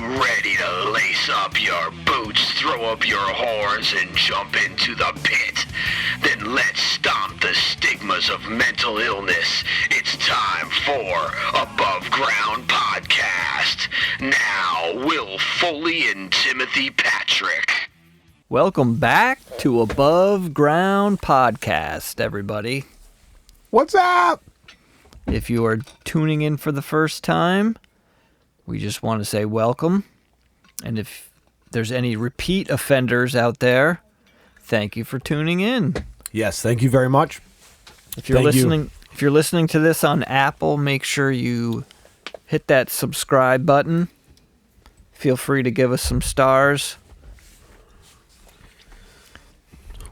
ready to lace up your boots, throw up your horns, and jump into the pit? Then let's stomp the stigmas of mental illness. It's time for Above Ground Podcast. Now, Will Foley and Timothy Patrick. Welcome back to Above Ground Podcast, everybody. What's up? If you are tuning in for the first time, we just want to say welcome. And if there's any repeat offenders out there, thank you for tuning in. Yes, thank you very much. If you're listening to this on Apple, make sure you hit that subscribe button. Feel free to give us some stars.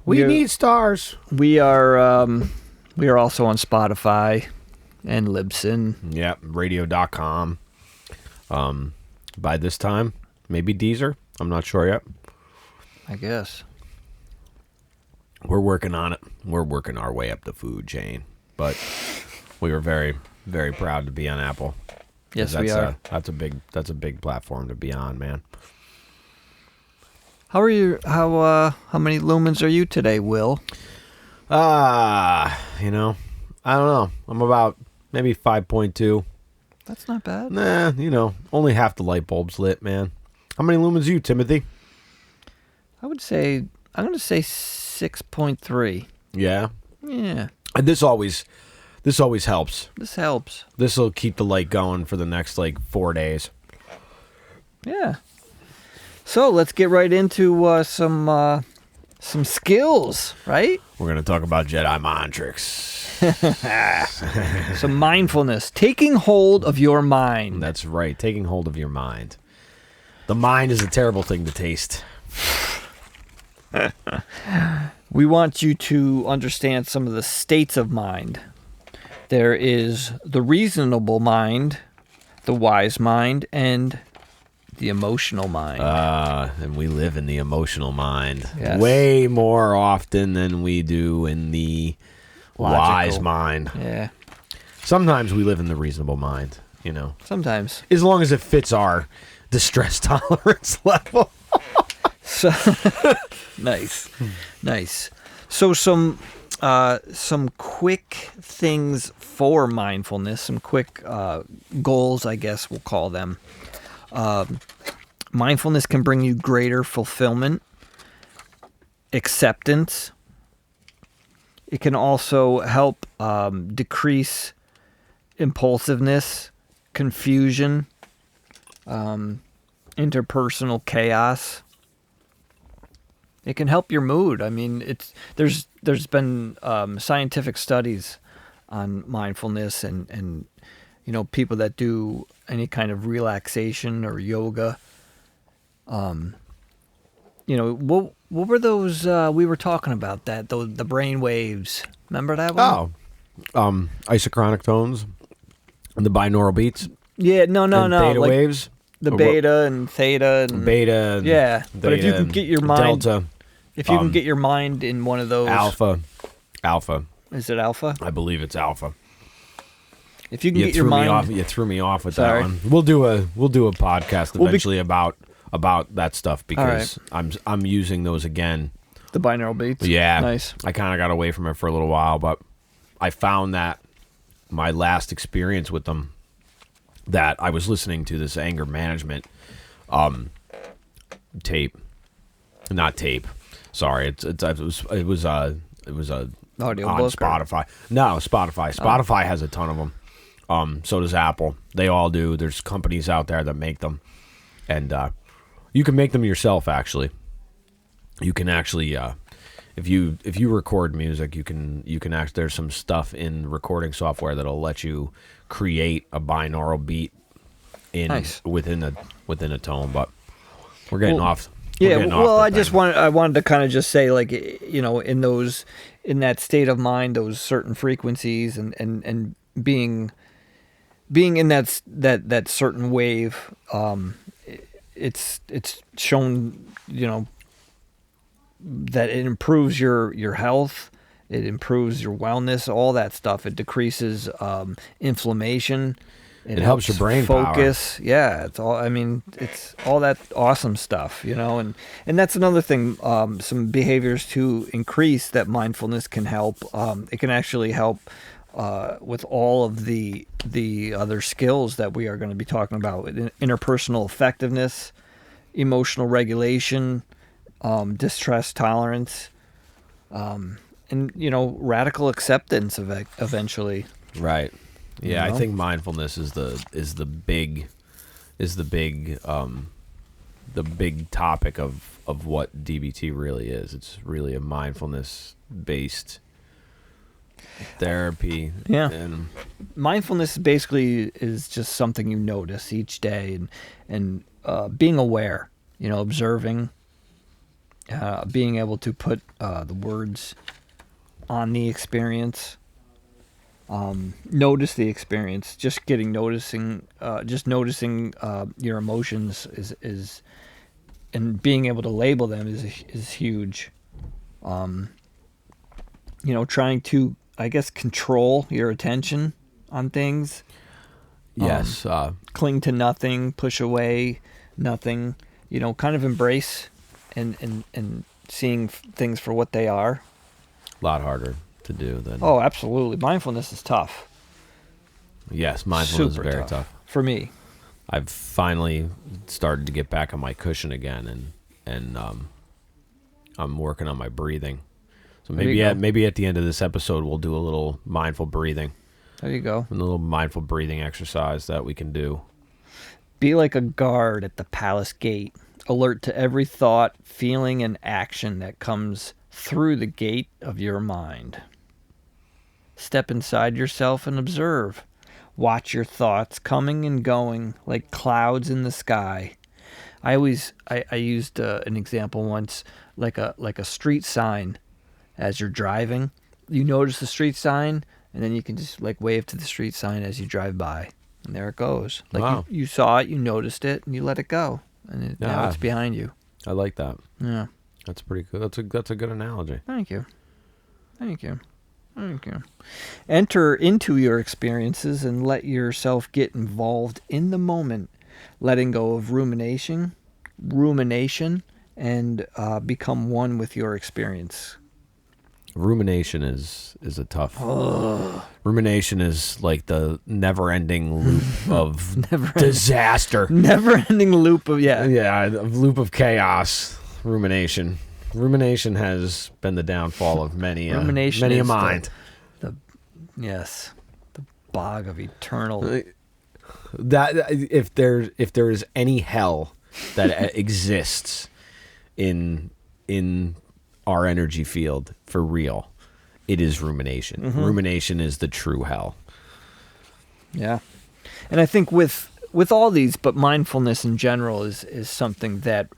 We need stars. We are also on Spotify and Libsyn. Yep, radio.com. By this time, maybe Deezer. I'm not sure yet. I guess. We're working on it. We're working our way up the food chain. But we were very, very proud to be on Apple. Yes, we are. That's a big platform to be on, man. How are you? How many lumens are you today, Will? I don't know. I'm about maybe 5.2. That's not bad. Nah, only half the light bulb's lit, man. How many lumens are you, Timothy? I'm going to say 6.3. Yeah? Yeah. And this always helps. This helps. This will keep the light going for the next, 4 days. Yeah. So let's get right into some skills, right? We're going to talk about Jedi mind tricks. Some mindfulness. Taking hold of your mind. That's right. Taking hold of your mind. The mind is a terrible thing to taste. We want you to understand some of the states of mind. There is the reasonable mind, the wise mind, and the emotional mind. And we live in the emotional mind. Yes. Way more often than we do in the Logical. Wise mind. Yeah. Sometimes we live in the reasonable mind, Sometimes. As long as it fits our distress tolerance level. So nice. So some quick things for mindfulness, some quick goals, I guess we'll call them. Mindfulness can bring you greater fulfillment, acceptance. It can also help decrease impulsiveness, confusion, interpersonal chaos. It can help your mood. I mean, there's been scientific studies on mindfulness and people that do any kind of relaxation or yoga. What were those we were talking about the brain waves? Remember that one? Oh, isochronic tones, and the binaural beats. Yeah, no, theta waves. The beta and theta and Beta. Yeah, but if you can get your mind, delta, if you can get your mind in one of those alpha. Is it alpha? I believe it's alpha. If you can get your mind, you threw me off with that one. We'll do a podcast eventually about that stuff because I'm using those again. The binaural beats. Yeah, nice. I kind of got away from it for a little while, but I found that my last experience with them, that I was listening to this anger management tape, not tape. Sorry, it was a audio on book Spotify. No, Spotify. Spotify has a ton of them. So does Apple. They all do. There's companies out there that make them, and you can make them yourself. Actually, you can actually, if you record music, you can actually. There's some stuff in recording software that'll let you create a binaural beat within a tone. But we're getting off. Yeah, well, I wanted to kind of just say, in that state of mind, those certain frequencies, and being in that certain wave, it's shown, that it improves your health, it improves your wellness, all that stuff. It decreases inflammation. It helps your brain focus. Yeah, it's all. I mean, it's all that awesome stuff, and that's another thing. Some behaviors to increase that mindfulness can help. It can actually help with all of the other skills that we are going to be talking about: interpersonal effectiveness, emotional regulation, distress tolerance, and radical acceptance eventually. Right. Yeah, I think mindfulness is the big topic of what DBT really is. It's really a mindfulness based therapy. Yeah. And Mindfulness basically is just something you notice each day and being aware, observing, being able to put the words on the experience. Notice the experience. Just noticing your emotions is and being able to label them is huge. Trying to, I guess, control your attention on things. yes, Cling to nothing, push away nothing. Kind of embrace and seeing things for what they are. a lot harder to do than. Oh, absolutely. Mindfulness is tough. Yes, mindfulness Super is very tough. for me. I've finally started to get back on my cushion again, and I'm working on my breathing. So There you maybe go. at the end of this episode we'll do a little mindful breathing, There you go. a little mindful breathing exercise that we can do. Be like a guard at the palace gate, alert to every thought, feeling, and action that comes through the gate of your mind. Step inside yourself and observe. Watch your thoughts coming and going like clouds in the sky. I used an example once, like a street sign. As you're driving, you notice the street sign, and then you can just wave to the street sign as you drive by, and there it goes. Wow. You saw it, you noticed it, and you let it go, and now Yeah. it's behind you. I like that. Yeah. That's pretty cool. That's a good analogy. Thank you. Enter into your experiences and let yourself get involved in the moment, letting go of rumination, and become one with your experience. Rumination is a tough. Rumination is like the never-ending loop of disaster. Never-ending loop of Yeah, a loop of chaos. Rumination. Rumination has been the downfall of many a mind. Yes, the bog of eternal. That if there is any hell that exists in our energy field for real, it is rumination. Mm-hmm. Rumination is the true hell. Yeah, and I think with all these, but mindfulness in general is something that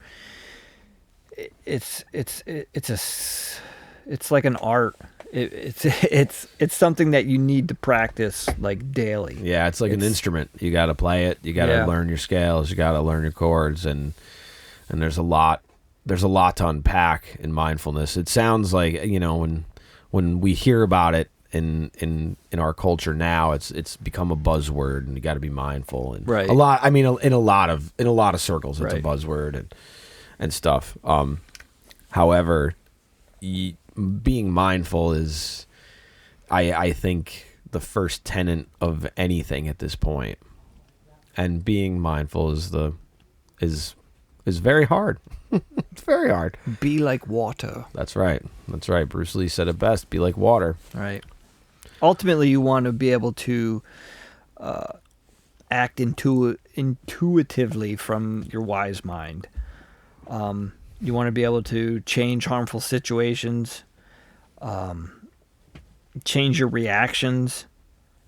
it's like an art. It's something that you need to practice daily. Yeah, it's like an instrument. You got to play it. You got to learn your scales. You got to learn your chords, and there's a lot to unpack in mindfulness. It sounds like when we hear about it in our culture now, it's become a buzzword, and you got to be mindful. And right. A lot. I mean, in a lot of circles, it's right. a buzzword and stuff. However, being mindful is, I think, the first tenet of anything at this point. And being mindful is very hard. It's very hard. Be like water. That's right. Bruce Lee said it best. Be like water. Right. Ultimately, you want to be able to act intuitively from your wise mind. You want to be able to change harmful situations, change your reactions,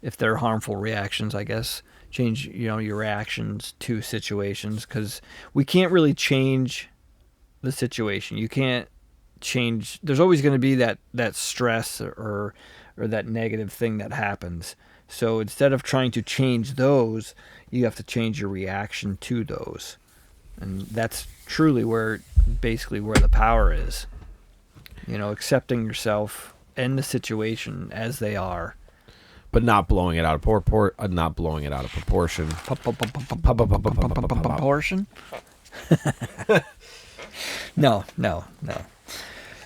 if they're harmful reactions, I guess. Change, your reactions to situations, because we can't really change the situation. You can't change. There's always going to be that stress or that negative thing that happens. So instead of trying to change those, you have to change your reaction to those. And that's truly where the power is. Accepting yourself and the situation as they are. but not blowing it out of not blowing it out of proportion. Proportion? No.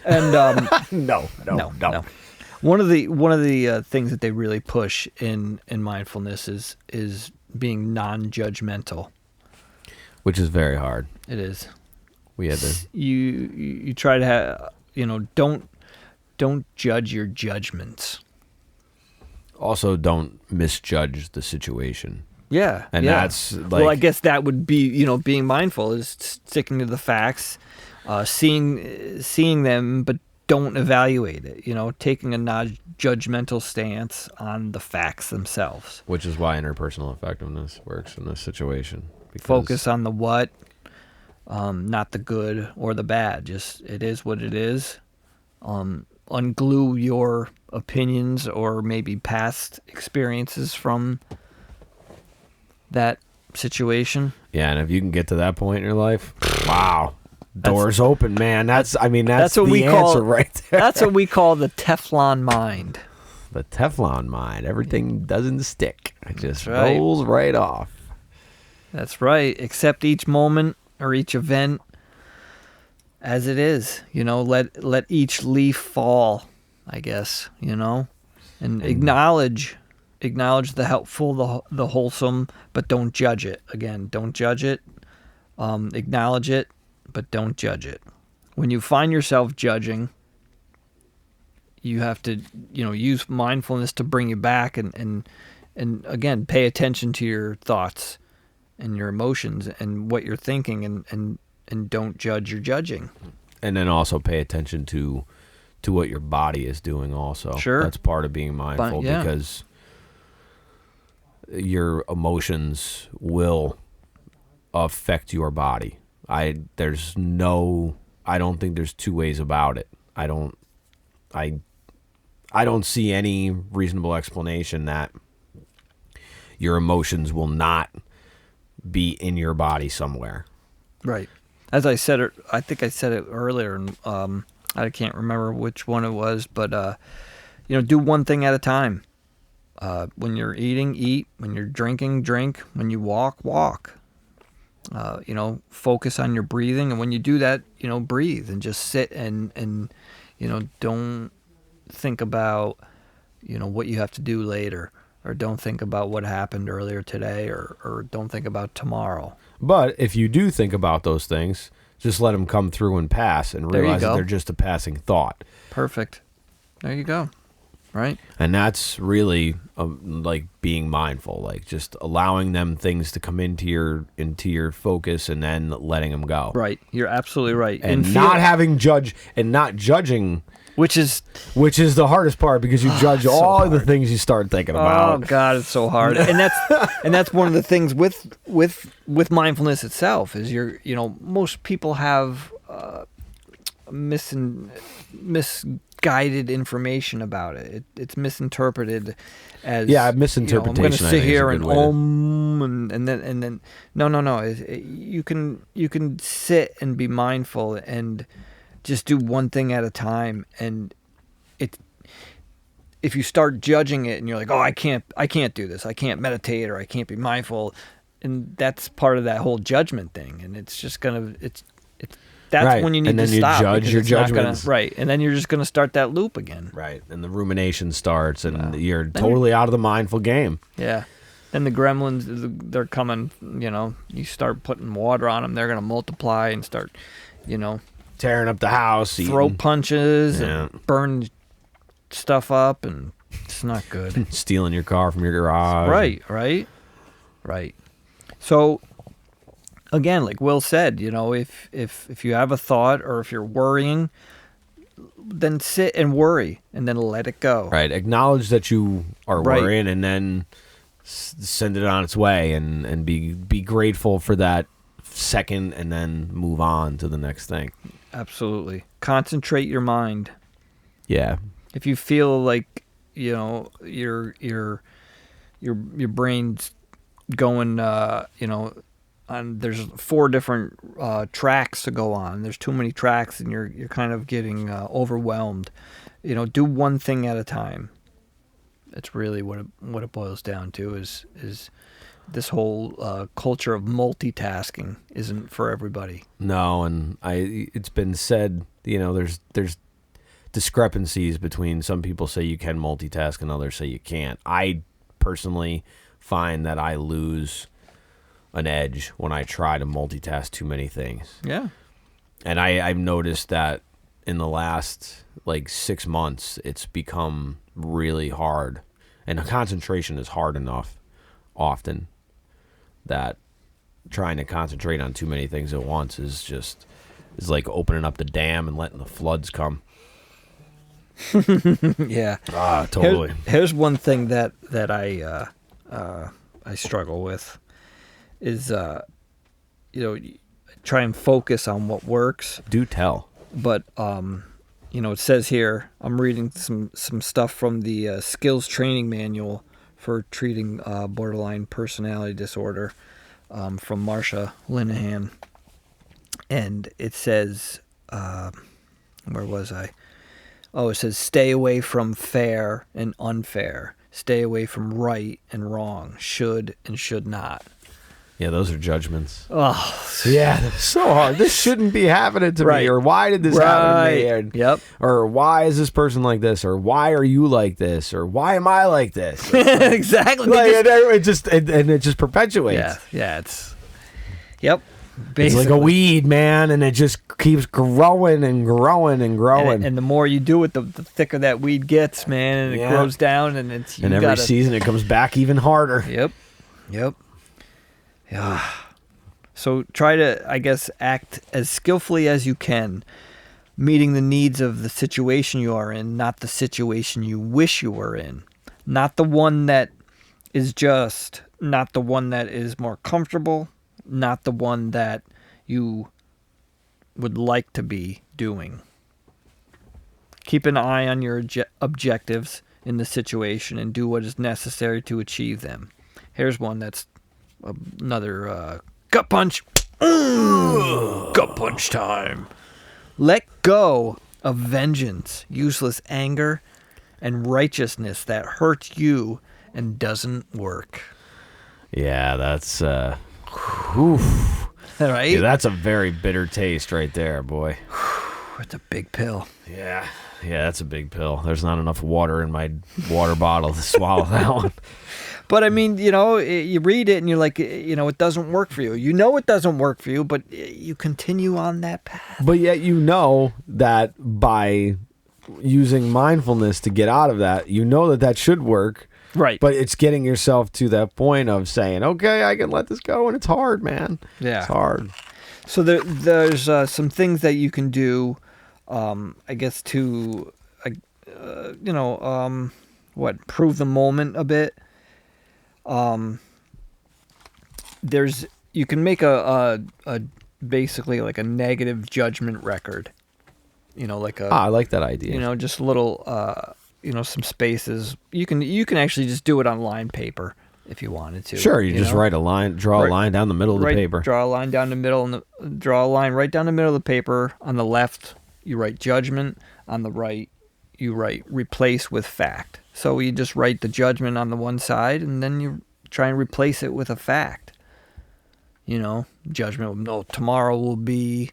And No. One of the things that they really push in mindfulness is being non-judgmental. Which is very hard. It is. We had to. You try to have, don't judge your judgments. Also, don't misjudge the situation. Yeah. And that's like. Well, I guess that would be, being mindful is sticking to the facts, seeing them, but don't evaluate it. Taking a non-judgmental stance on the facts themselves. Which is why interpersonal effectiveness works in this situation. Focus on the what, not the good or the bad. Just it is what it is. Unglue your opinions or maybe past experiences from that situation. Yeah, and if you can get to that point in your life, wow, doors open, man. That's what we call answer right there. That's what we call the Teflon mind. The Teflon mind. Everything doesn't stick. It just rolls right off. That's right. Accept each moment or each event as it is. Let each leaf fall, I guess, and acknowledge the helpful, the wholesome, but don't judge it. Again, don't judge it. Acknowledge it, but don't judge it. When you find yourself judging, you have to, use mindfulness to bring you back and again, pay attention to your thoughts and your emotions and what you're thinking and don't judge your judging. And then also pay attention to what your body is doing also. Sure. That's part of being mindful because your emotions will affect your body. I don't think there's two ways about it. I don't see any reasonable explanation that your emotions will not be in your body somewhere. Right. As I said, I think I said it earlier, and I can't remember which one it was, but do one thing at a time. When you're eating, eat. When you're drinking, drink. When you walk, walk. Focus on your breathing, and when you do that, breathe and just sit and don't think about what you have to do later, or don't think about what happened earlier today, or don't think about tomorrow. But if you do think about those things, just let them come through and pass and realize that they're just a passing thought. Perfect. There you go. Right. And that's really like being mindful, like just allowing them things to come into your focus and then letting them go. Right. You're absolutely right. And not judging. Which is the hardest part because you judge all the things you start thinking about. Oh God, it's so hard. And that's one of the things with mindfulness itself is most people have misguided information about it. It's misinterpreted as misinterpretation. I'm going to sit here and and then no. You can sit and be mindful and just do one thing at a time, and if you start judging it and you're like, oh, I can't do this, I can't meditate, or I can't be mindful, and that's part of that whole judgment thing, and it's just that's right. When you need to stop. And then you judge your judgments. Right, and then you're just going to start that loop again. Right, and the rumination starts, and you're totally out of the mindful game. Yeah. Then the gremlins, they're coming, you start putting water on them, they're going to multiply and start, tearing up the house, throw punches and burn stuff up, and it's not good. Stealing your car from your garage. Right. So, again, like Will said, if you have a thought or if you're worrying, then sit and worry and then let it go. Right. Acknowledge that you are worrying and then send it on its way and be grateful for that second and then move on to the next thing. Absolutely. Concentrate your mind. Yeah. If you feel like, your brain's going, there's 4 different tracks to go on. There's too many tracks, and you're kind of getting overwhelmed. Do one thing at a time. It's really what it boils down to is this whole culture of multitasking isn't for everybody. No, and it's been said, there's discrepancies between some people say you can multitask and others say you can't. I personally find that I lose an edge when I try to multitask too many things. Yeah. And I've noticed that in the last 6 months, it's become really hard. And concentration is hard enough often that trying to concentrate on too many things at once is like opening up the dam and letting the floods come. Yeah. Totally. Here's one thing that I struggle with is try and focus on what works. Do tell. But it says here, I'm reading some stuff from the skills training manual for treating borderline personality disorder from Marsha Linehan, and it says, where was I? Oh, it says stay away from fair and unfair. Stay away from right and wrong, should and should not. Yeah, those are judgments. Oh, yeah, that's so hard. This shouldn't be happening to Right. me, or why did this happen to me? Right. Yep. Or why is this person like this? Or why are you like this? Or why am I like this? Exactly. It just perpetuates. Yeah. Yeah. Yep. It's Basically. like a weed, man, and it just keeps growing and growing and growing. And the more you do it, the thicker that weed gets, man, and it grows down, and it's and every season it comes back even harder. Yep. Yeah. So try to, I guess, act as skillfully as you can, meeting the needs of the situation you are in, not the situation you wish you were in, not the one that is just, not the one that is more comfortable, not the one that you would like to be doing. Keep an eye on your objectives in the situation and do what is necessary to achieve them. Here's one that's another gut punch. Gut punch time. Let go of vengeance, useless anger, and righteousness that hurts you and doesn't work. Yeah, that's Right? yeah, that's a very bitter taste right there, boy. It's a big pill. Yeah, that's a big pill. There's not enough water in my water bottle to swallow that one. But I mean, you read it and you're like, it doesn't work for you. You know it doesn't work for you, but you continue on that path. But yet that by using mindfulness to get out of that, that should work. Right. But it's getting yourself to that point of saying, okay, I can let this go. And it's hard, man. Yeah. It's hard. So there's some things that you can do, I guess, to, prove the moment a bit. You can make a basically like a negative judgment record, I like that idea. just a little, some spaces. You can actually just do it on line paper if you wanted to. Sure. You just write a line, draw a line down the middle of the paper. Draw a line down the middle and draw a line right down the middle of the paper. On the left, you write judgment. On the right, you write replace with fact. So you just write the judgment on the one side, and then you try and replace it with a fact. Judgment, no, tomorrow will be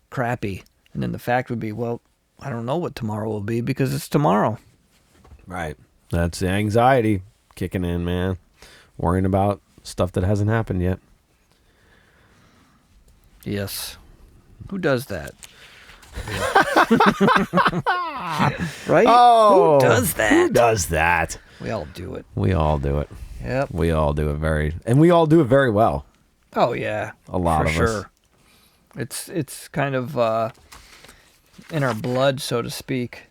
crappy. And then the fact would be, well, I don't know what tomorrow will be because it's tomorrow. Right. That's the anxiety kicking in, man. Worrying about stuff that hasn't happened yet. Yes. Who does that? Right? Oh, who does that? Who does that? We all do it. We all do it. Yep. We all do it and we all do it very well. Oh yeah. A lot of us. It's kind of in our blood, so to speak.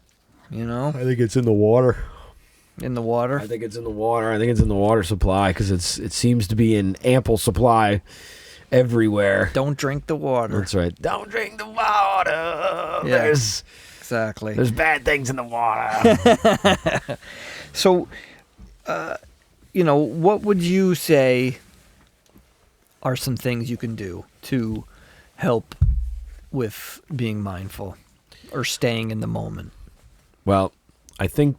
I think it's in the water. In the water. I think it's in the water. I think it's in the water supply because it seems to be in ample supply everywhere. Don't drink the water. That's right. Don't drink the water. Yeah, exactly. There's bad things in the water. So, what would you say are some things you can do to help with being mindful or staying in the moment? Well, I think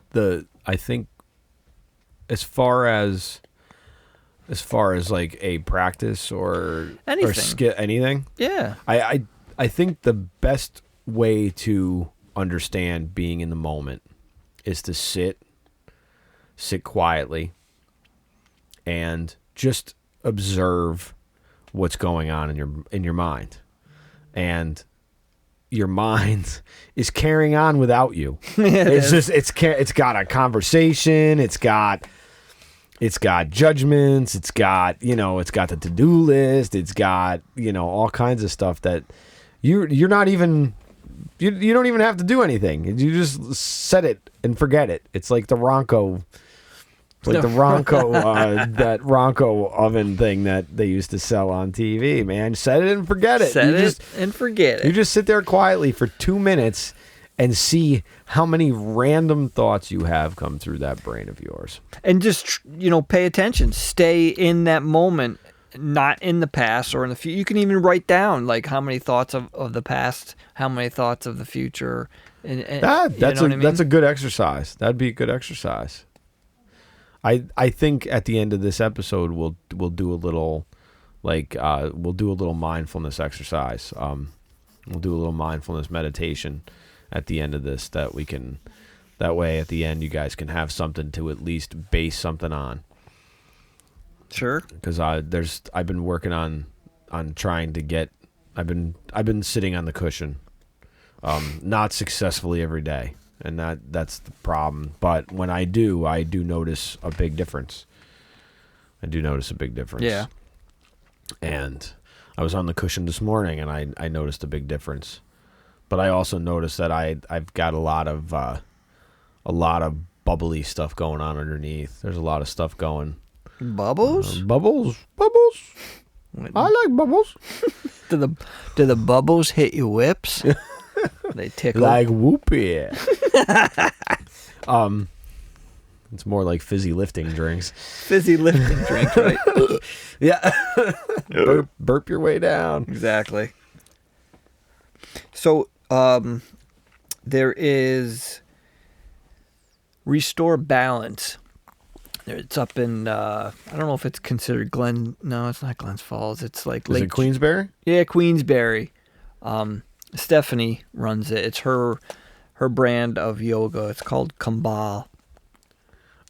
as far as like a practice or Anything. or skill, anything. Yeah. I think the best way to understand being in the moment is to sit quietly and just observe what's going on in your mind. And your mind is carrying on without you. It's got a conversation, it's got judgments, it's got the to-do list, it's got, all kinds of stuff that you're not even you don't even have to do anything. You just set it and forget it. It's like the Ronco that Ronco oven thing that they used to sell on TV, man. Set it and forget it. And forget it. You just sit there quietly for 2 minutes and see how many random thoughts you have come through that brain of yours. And just, pay attention. Stay in that moment, not in the past or in the future. You can even write down, like, how many thoughts of the past, how many thoughts of the future. That's a good exercise. That'd be a good exercise. I think at the end of this episode we'll do a little mindfulness exercise. We'll do a little mindfulness meditation at the end of this that way at the end you guys can have something to at least base something on. Sure. Because I've been working on trying to get. I've been sitting on the cushion, not successfully every day. And that's the problem. But when I do notice a big difference. Yeah. And I was on the cushion this morning, and I noticed a big difference. But I also noticed that I've got a lot of bubbly stuff going on underneath. There's a lot of stuff going. Bubbles? Bubbles. I like bubbles. Do the bubbles hit your whips? They tickle. Like whoopee. It's more like fizzy lifting drinks. Fizzy lifting drinks, right? Yeah. burp your way down. Exactly. So, there is Restore Balance. It's up in, I don't know if it's considered no, it's not Glens Falls. It's like Is it Queensbury? Yeah, Queensbury. Stephanie runs it. It's her brand of yoga. It's called Kambal.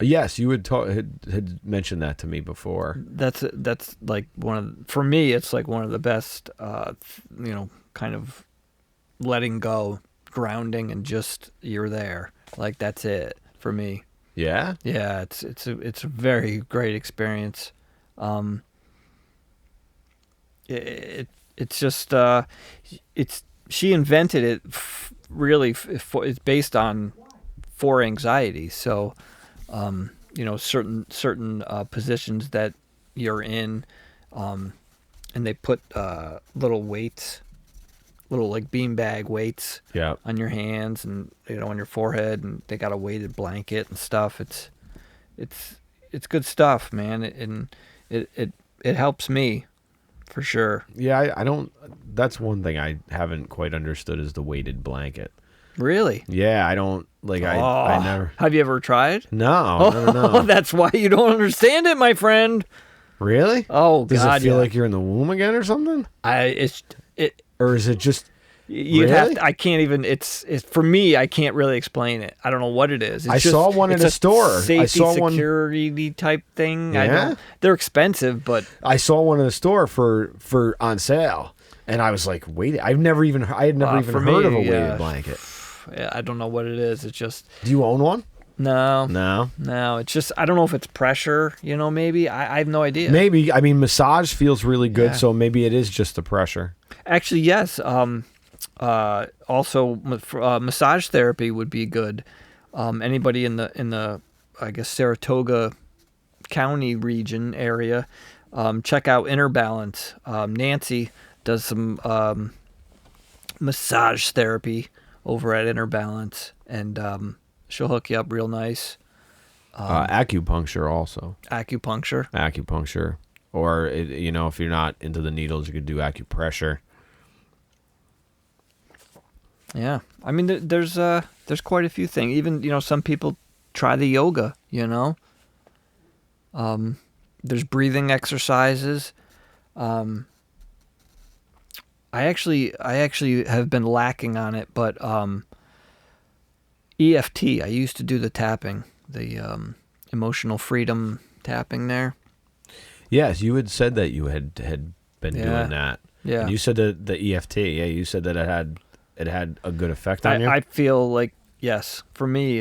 Yes, you had mentioned that to me before. That's like for me, it's like one of the best, kind of letting go, grounding, and just you're there. Like that's it for me. Yeah? Yeah, it's a very great experience. It's just she invented it it's based on for anxiety. So certain positions that you're in, and they put little weights, little like beanbag weights on your hands and on your forehead, and they got a weighted blanket and stuff. It's good stuff, man, and it helps me for sure. Yeah, I don't. That's one thing I haven't quite understood is the weighted blanket. Really? Yeah, I don't like. I never. Have you ever tried? No. That's why you don't understand it, my friend. Really? Oh, does God, it feel like you're in the womb again or something? Or is it just? You really? have to, I can't even. It's for me. I can't really explain it. I don't know what it is. I saw one in a store. Safety, I saw security type thing. Yeah? They're expensive, but I saw one in a store for on sale, and I was like, "Wait, I had never even heard of a weighted blanket." I don't know what it is. It's just. Do you own one? No. It's just I don't know if it's pressure. Maybe I have no idea. Maybe massage feels really good, so maybe it is just the pressure. Actually, yes. Also, massage therapy would be good. Anybody in the I guess Saratoga County region area, check out Inner Balance. Nancy does some massage therapy over at Inner Balance, and she'll hook you up real nice. Acupuncture also. Acupuncture. Or if you're not into the needles, you could do acupressure. Yeah, there's quite a few things. Even some people try the yoga. There's breathing exercises. I actually have been lacking on it, but EFT. I used to do the tapping, the emotional freedom tapping there. Yes, you had said that you had been doing that. Yeah. And you said that the EFT. Yeah, you said that it had a good effect on you. I feel like, yes, for me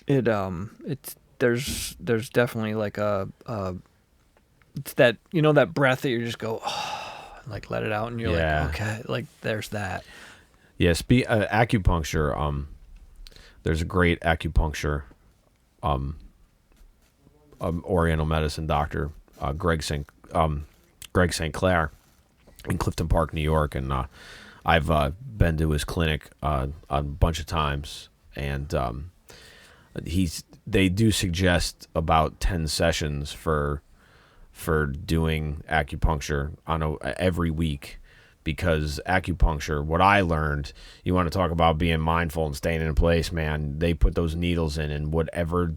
it's there's definitely like it's that, that breath that you just go, oh, like let it out, and you're like, okay, like there's that. Yes, acupuncture. There's a great acupuncture, Oriental medicine doctor, Greg St. Clair, in Clifton Park, New York, and I've been to his clinic a bunch of times, and they do suggest about 10 sessions for doing acupuncture every week, because acupuncture, what I learned, you want to talk about being mindful and staying in place, man, they put those needles in, and whatever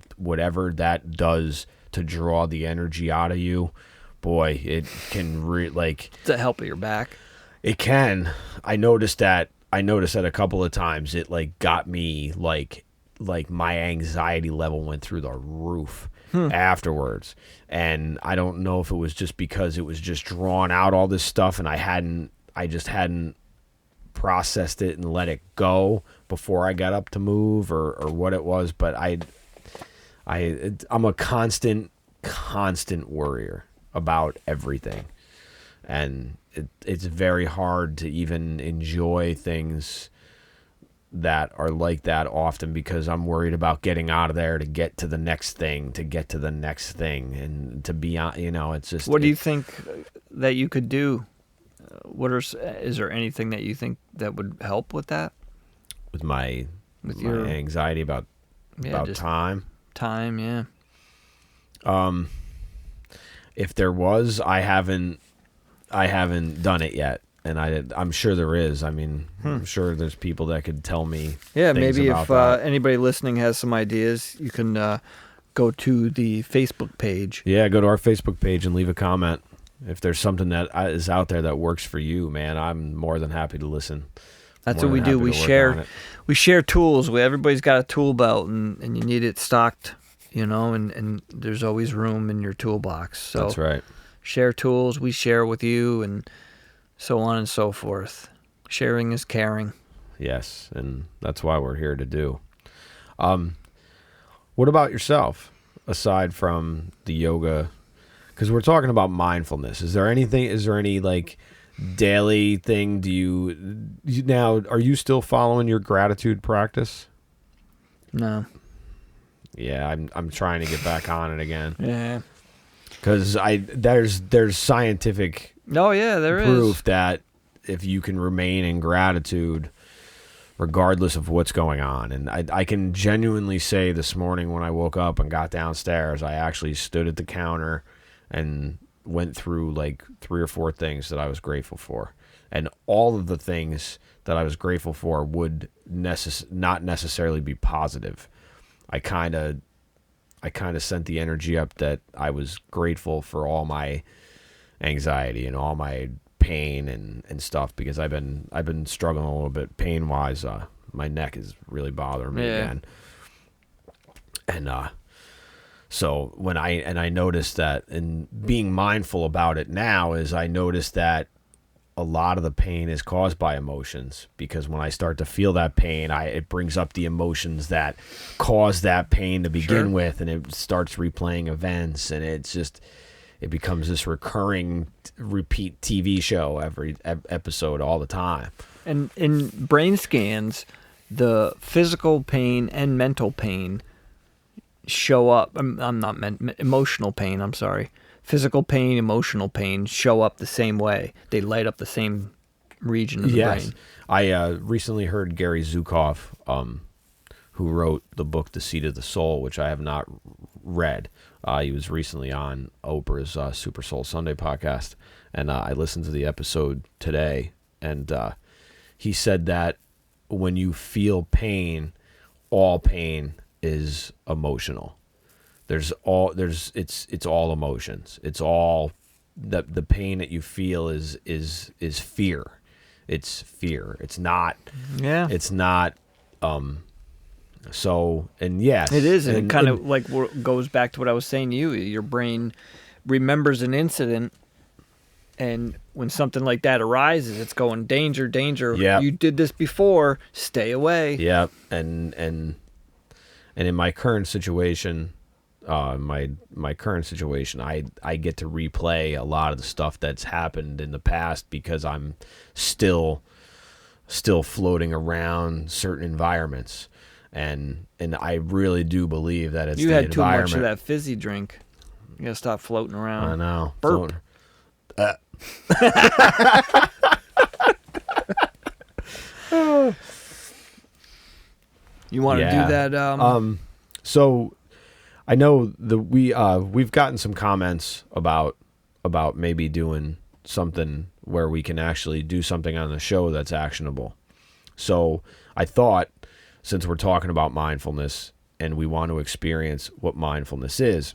that does to draw the energy out of you, boy, it can Does that help with your back? It can. I noticed that a couple of times. It got me like my anxiety level went through the roof afterwards. And I don't know if it was just because it was just drawn out all this stuff, and I just hadn't processed it and let it go before I got up to move, or what it was. But I'm a constant worrier about everything, and it's very hard to even enjoy things that are like that often, because I'm worried about getting out of there to get to the next thing, and to be on, it's just. What do you think that you could do? Is there anything that you think that would help with that? With my anxiety about time? Time, yeah. If there was, I haven't done it yet, and I'm sure there is. I mean, I'm sure there's people that could tell me. Yeah, things maybe about if that. anybody listening has some ideas, you can go to the Facebook page. Yeah, go to our Facebook page and leave a comment. If there's something that is out there that works for you, man, I'm more than happy to listen. That's what we do. We share tools. Everybody's got a tool belt, and you need it stocked, and there's always room in your toolbox. So that's right. Share tools. We share with you, and so on and so forth. Sharing is caring. Yes, and that's why we're here to do. What about yourself, aside from the yoga? Because we're talking about mindfulness. Is there any daily thing? Are you still following your gratitude practice? No. Yeah, I'm trying to get back on it again. Yeah. Because there's scientific there proof is. that if you can remain in gratitude regardless of what's going on. And I can genuinely say this morning when I woke up and got downstairs, I actually stood at the counter and went through like 3 or 4 things that I was grateful for. And all of the things that I was grateful for would not necessarily be positive. I kind of sent the energy up that I was grateful for all my anxiety and all my pain and stuff, because I've been struggling a little bit pain wise. My neck is really bothering me again. And so when I noticed that, and being mindful about it now, is I noticed that a lot of the pain is caused by emotions, because when I start to feel that pain, it brings up the emotions that caused that pain to begin with, and it starts replaying events, and it becomes this recurring repeat TV show every episode all the time. And in brain scans, the physical pain and mental pain show up. Emotional pain, I'm sorry. Physical pain, emotional pain show up the same way. They light up the same region of the brain. I recently heard Gary Zukav, who wrote the book The Seat of the Soul, which I have not read. He was recently on Oprah's Super Soul Sunday podcast, and I listened to the episode today, and he said that when you feel pain, all pain is emotional. It's all emotions. It's all the pain that you feel is fear. It's fear. It's not. Yeah. It's not. So, and yes, It is, and it kind of like goes back to what I was saying to you. Your brain remembers an incident, and when something like that arises, it's going danger, danger. Yep. You did this before. Stay away. Yeah, and in my current situation, my current situation, I get to replay a lot of the stuff that's happened in the past because I'm still floating around certain environments, and I really do believe that it's You the had too environment. much of that fizzy drink. You gotta stop floating around. I know. Burp. You want to do that? So I know we've gotten some comments about maybe doing something where we can actually do something on the show that's actionable. So I thought, since we're talking about mindfulness and we want to experience what mindfulness is,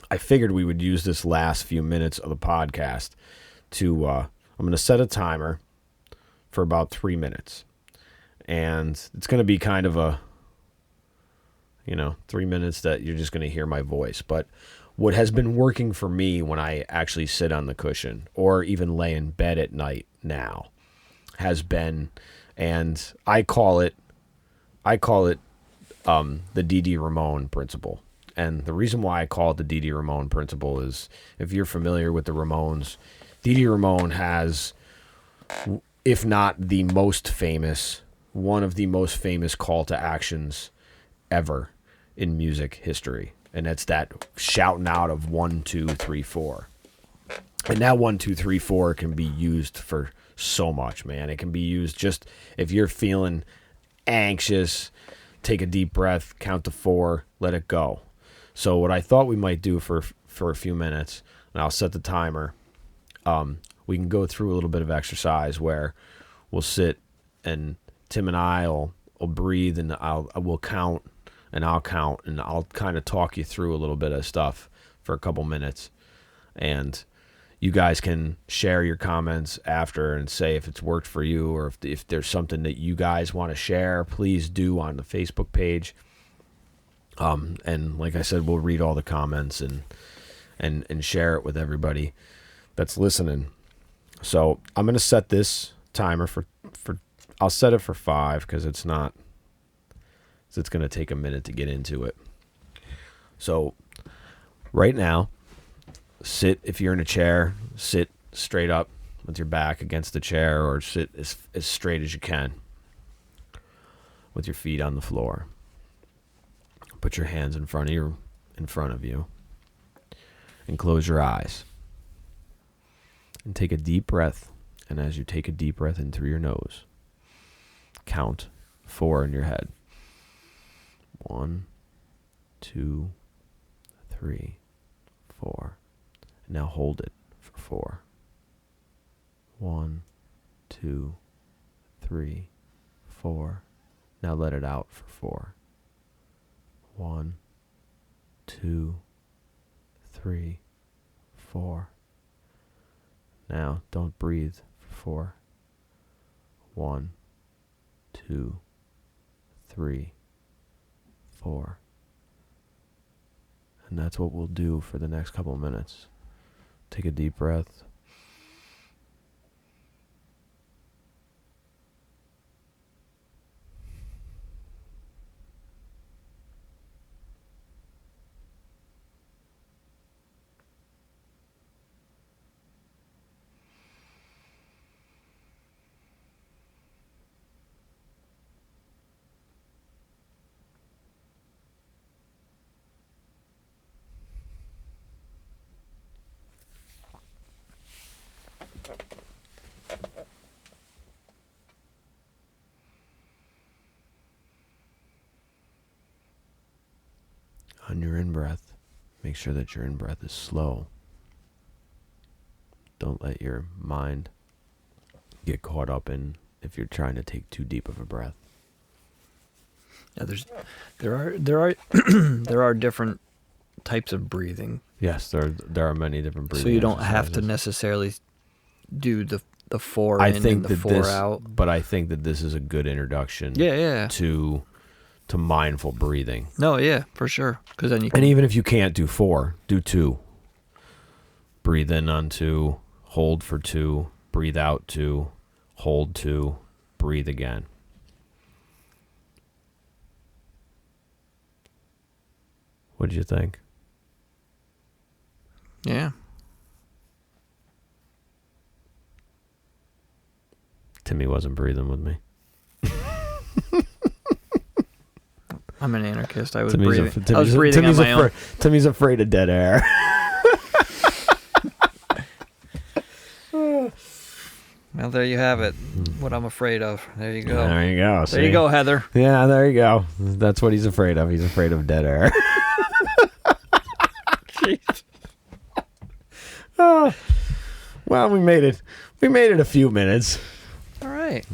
I figured we would use this last few minutes of the podcast to I'm going to set a timer for about 3 minutes. And it's going to be kind of a 3 minutes that you're just going to hear my voice. But what has been working for me when I actually sit on the cushion or even lay in bed at night now has been, and I call it the D.D. Ramon principle. And the reason why I call it the D.D. Ramon principle is, if you're familiar with the Ramones, D.D. Ramon has, if not the most famous, one of the most famous call to actions ever in music history. And it's that shouting out of 1, 2, 3, 4. And that 1, 2, 3, 4 can be used for so much, man. It can be used just if you're feeling anxious, take a deep breath, count to 4, let it go. So what I thought we might do for a few minutes, and I'll set the timer, we can go through a little bit of exercise where we'll sit and Tim and I will breathe, and we'll count, and I'll count, and I'll kind of talk you through a little bit of stuff for a couple minutes. And you guys can share your comments after and say if it's worked for you, or if there's something that you guys want to share, please do on the Facebook page. And like I said, we'll read all the comments and share it with everybody that's listening. So I'm going to set this timer for I'll set it for 5 because it's going to take a minute to get into it. So right now, if you're in a chair, sit straight up with your back against the chair, or sit as straight as you can with your feet on the floor. Put your hands in front of you, and close your eyes. And take a deep breath. And as you take a deep breath in through your nose, count 4 in your head. 1, 2, 3, 4. And now hold it for 4. 1, 2, 3, 4. Now let it out for 4. 1, 2, 3, 4. Now don't breathe for 4. 1, 2, 3, 4. And that's what we'll do for the next couple of minutes. Take a deep breath. On your in-breath, make sure that your in-breath is slow. Don't let your mind get caught up in if you're trying to take too deep of a breath. Yeah, there are there are different types of breathing. Yes, there are many different breathing. So you don't have to exercises. necessarily do the 4 I in think and the that 4 this, out. but I think that this is a good introduction. Yeah. To mindful breathing. No, yeah, for sure. Because then you can. And even if you can't do 4, do 2. Breathe in on 2, hold for 2, breathe out 2, hold 2, breathe again. What did you think? Yeah. Timmy wasn't breathing with me. I'm an anarchist. I was Timmy's breathing. I was breathing on my own. Timmy's afraid of dead air. Well, there you have it. What I'm afraid of. There you go. There you go. There you go, Heather. Yeah, there you go. That's what he's afraid of. He's afraid of dead air. Jeez. Oh, well, we made it. We made it a few minutes. All right.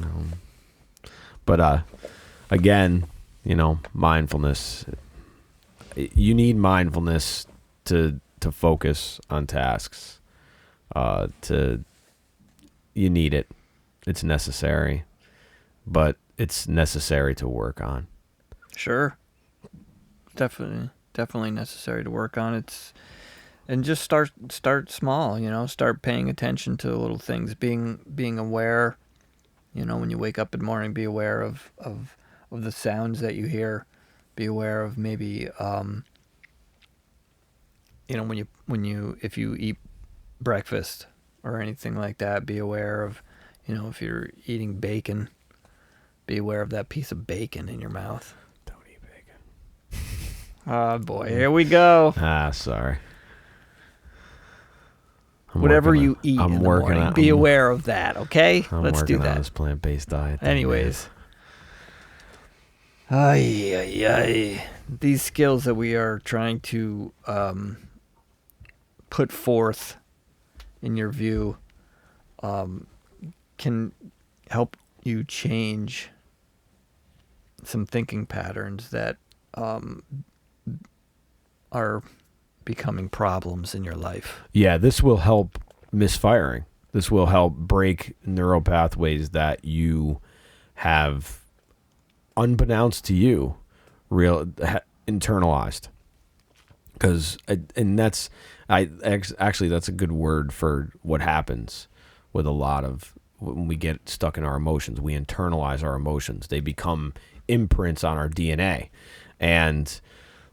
But again, mindfulness. You need mindfulness to focus on tasks. You need it. It's necessary, but it's necessary to work on. Sure. Definitely necessary to work on. And just start small, start paying attention to little things, being aware, when you wake up in the morning, be aware of the sounds that you hear, be aware of maybe, if you eat breakfast or anything like that, be aware of, if you're eating bacon, be aware of that piece of bacon in your mouth. Don't eat bacon. Oh boy, here we go. Sorry. Whatever you eat in the morning, be aware of that, okay? Let's do that. On this plant-based diet. Anyways. Ay. These skills that we are trying to put forth in your view can help you change some thinking patterns that are becoming problems in your life. Yeah, this will help misfiring. This will help break neural pathways that you have, unbeknownst to you, internalized. Because, and that's, actually that's a good word for what happens with a lot of, when we get stuck in our emotions, we internalize our emotions. They become imprints on our DNA. And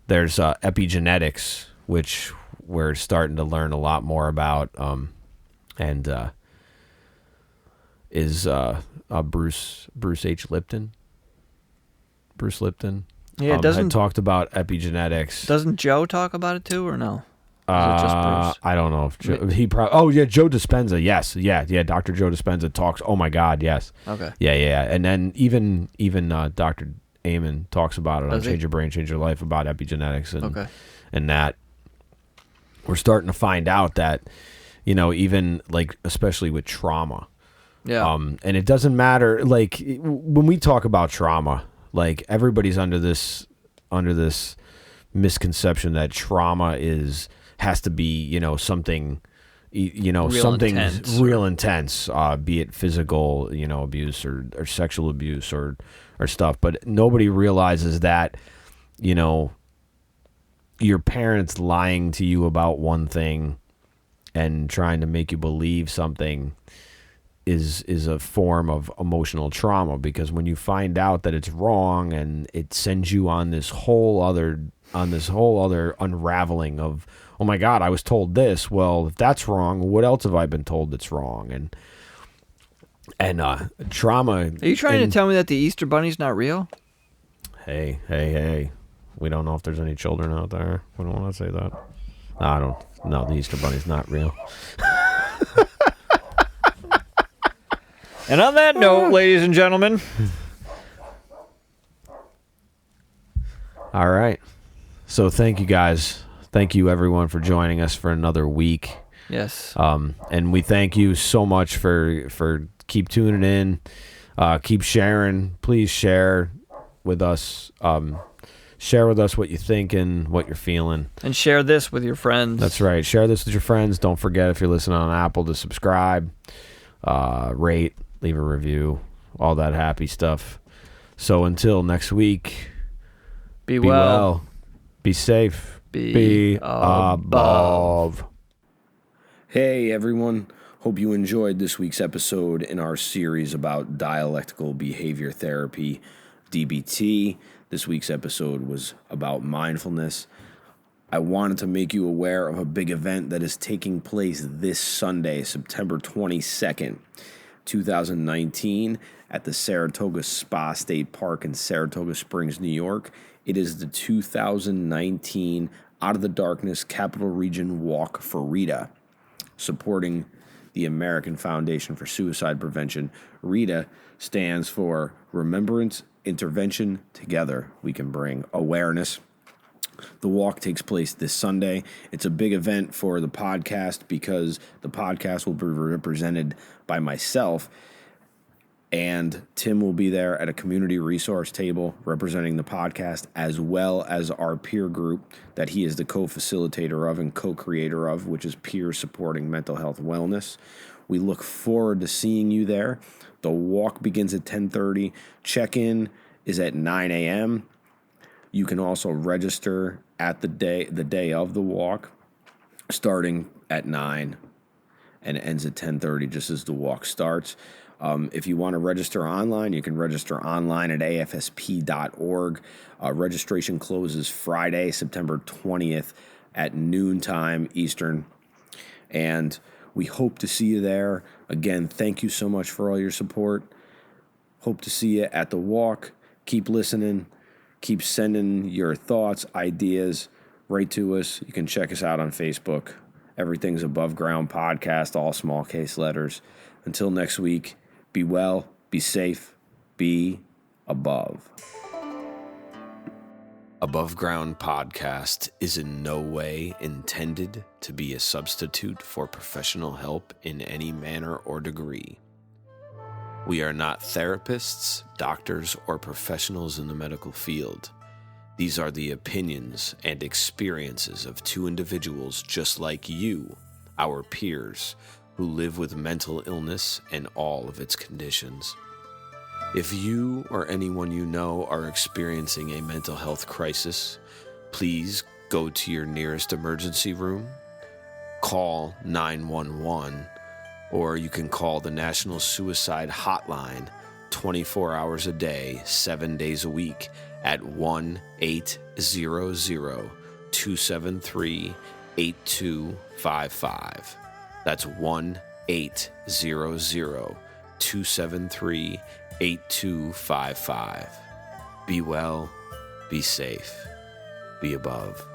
there's epigenetics, which we're starting to learn a lot more about, is Bruce H. Lipton. Bruce Lipton. Yeah, had talked about epigenetics. Doesn't Joe talk about it too, or no? Is it just Bruce? I don't know if Joe Dispenza. Yes, yeah. Dr. Joe Dispenza talks. Oh my God, yes. Okay. Yeah. And then even Dr. Amen talks about it on Does he? Change Your Brain, Change Your Life, about epigenetics and that we're starting to find out that, even like, especially with trauma. Yeah. And it doesn't matter, like, when we talk about trauma, like, everybody's under this misconception that trauma has to be, something, something real intense, be it physical, abuse or sexual abuse or stuff. But nobody realizes that, your parents lying to you about one thing and trying to make you believe something is a form of emotional trauma, because when you find out that it's wrong, and it sends you on this whole other unraveling of, oh my God, I was told this. Well, if that's wrong, what else have I been told that's wrong? And trauma. Are you trying to tell me that the Easter Bunny's not real? Hey. We don't know if there's any children out there. We don't want to say that. No, the Easter Bunny's not real. And on that note, ladies and gentlemen. All right. So thank you guys. Thank you everyone for joining us for another week. Yes. And we thank you so much for keep tuning in. Keep sharing. Please share with us. Share with us what you're thinking, what you're feeling. And share this with your friends. That's right. Share this with your friends. Don't forget, if you're listening on Apple, to subscribe, rate, leave a review, all that happy stuff. So until next week, be well, be safe, be above. Hey everyone, hope you enjoyed this week's episode in our series about Dialectical Behavior Therapy, DBT. This week's episode was about mindfulness. I wanted to make you aware of a big event that is taking place this Sunday, September 22nd, 2019, at the Saratoga Spa State Park in Saratoga Springs, New York. It is the 2019 Out of the Darkness Capital Region Walk for Rita, supporting the American Foundation for Suicide Prevention. RITA stands for Remembrance, Intervention, Together We Can Bring Awareness. The walk takes place this Sunday. It's a big event for the podcast because the podcast will be represented by myself, and Tim will be there at a community resource table representing the podcast, as well as our peer group that he is the co-facilitator of and co-creator of, which is Peers Supporting Mental Health Wellness. We look forward to seeing you there. The walk begins at 10:30. Check-in is at 9 a.m. You can also register at the day of the walk, starting at 9 and it ends at 10:30 just as the walk starts. If you want to register online, you can register online at afsp.org. Registration closes Friday, September 20th at noontime Eastern. And we hope to see you there. Again, thank you so much for all your support. Hope to see you at the walk. Keep listening. Keep sending your thoughts, ideas right to us. You can check us out on Facebook. Everything's Above Ground Podcast, all small case letters. Until next week, be well, be safe, be above. Above Ground Podcast is in no way intended to be a substitute for professional help in any manner or degree. We are not therapists, doctors, or professionals in the medical field. These are the opinions and experiences of two individuals just like you, our peers, who live with mental illness and all of its conditions. If you or anyone you know are experiencing a mental health crisis, please go to your nearest emergency room, call 911, or you can call the National Suicide Hotline 24 hours a day, 7 days a week at 1-800-273-8255. That's 1-800-273-8255. Be well, be safe, be above.